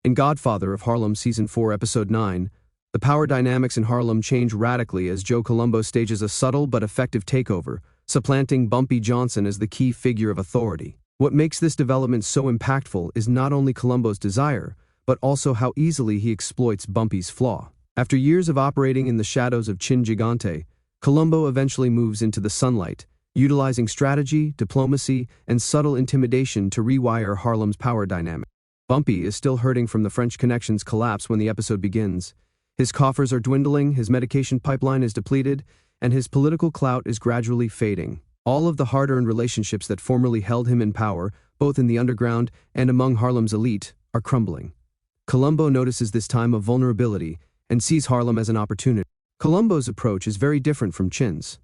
In Godfather of Harlem Season 4 Episode 9, the power dynamics in Harlem change radically as Joe Colombo stages a subtle but effective takeover, supplanting Bumpy Johnson as the key figure of authority. What makes this development so impactful is not only Colombo's desire, but also how easily he exploits Bumpy's flaw. After years of operating in the shadows of Chin Gigante, Colombo eventually moves into the sunlight, utilizing strategy, diplomacy, and subtle intimidation to rewire Harlem's power dynamic. Bumpy is still hurting from the French Connection's collapse when the episode begins. His coffers are dwindling, his medication pipeline is depleted, and his political clout is gradually fading. All of the hard-earned relationships that formerly held him in power, both in the underground and among Harlem's elite, are crumbling. Colombo notices this time of vulnerability and sees Harlem as an opportunity. Colombo's approach is very different from Chin's.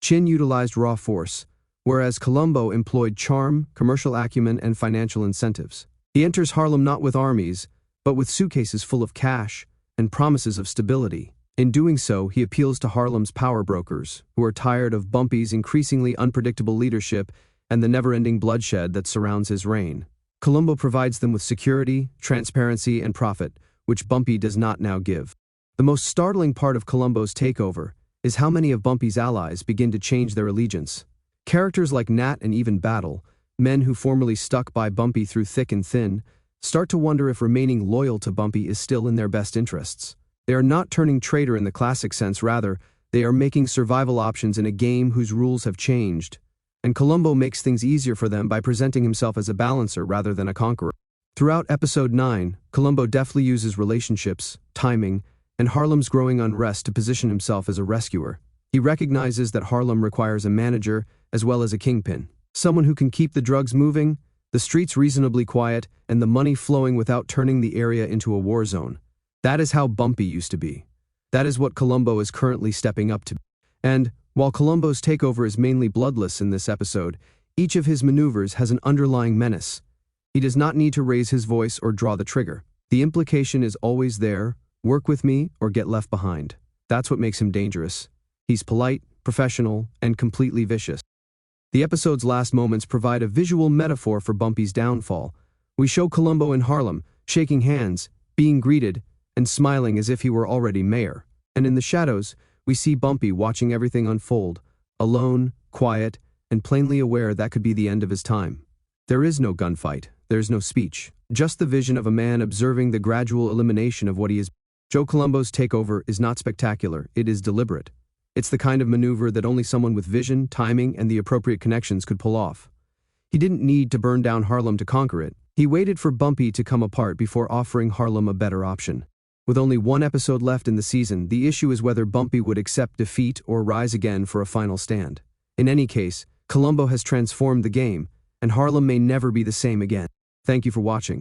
Chin utilized raw force, whereas Colombo employed charm, commercial acumen, and financial incentives. He enters Harlem not with armies, but with suitcases full of cash and promises of stability. In doing so, he appeals to Harlem's power brokers, who are tired of Bumpy's increasingly unpredictable leadership and the never-ending bloodshed that surrounds his reign. Colombo provides them with security, transparency, and profit, which Bumpy does not now give. The most startling part of Colombo's takeover is how many of Bumpy's allies begin to change their allegiance. Characters like Nat and even Battle, men who formerly stuck by Bumpy through thick and thin, start to wonder if remaining loyal to Bumpy is still in their best interests. They are not turning traitor in the classic sense, rather, they are making survival options in a game whose rules have changed. And Colombo makes things easier for them by presenting himself as a balancer rather than a conqueror. Throughout Episode 9, Colombo deftly uses relationships, timing, and Harlem's growing unrest to position himself as a rescuer. He recognizes that Harlem requires a manager as well as a kingpin. Someone who can keep the drugs moving, the streets reasonably quiet, and the money flowing without turning the area into a war zone. That is how Bumpy used to be. That is what Colombo is currently stepping up to. And, while Colombo's takeover is mainly bloodless in this episode, each of his maneuvers has an underlying menace. He does not need to raise his voice or draw the trigger. The implication is always there: work with me or get left behind. That's what makes him dangerous. He's polite, professional, and completely vicious. The episode's last moments provide a visual metaphor for Bumpy's downfall. We show Colombo in Harlem, shaking hands, being greeted, and smiling as if he were already mayor. And in the shadows, we see Bumpy watching everything unfold, alone, quiet, and plainly aware that could be the end of his time. There is no gunfight, there's no speech, just the vision of a man observing the gradual elimination of what he is. Joe Colombo's takeover is not spectacular, it is deliberate. It's the kind of maneuver that only someone with vision, timing, and the appropriate connections could pull off. He didn't need to burn down Harlem to conquer it. He waited for Bumpy to come apart before offering Harlem a better option. With only one episode left in the season, the issue is whether Bumpy would accept defeat or rise again for a final stand. In any case, Colombo has transformed the game, and Harlem may never be the same again. Thank you for watching.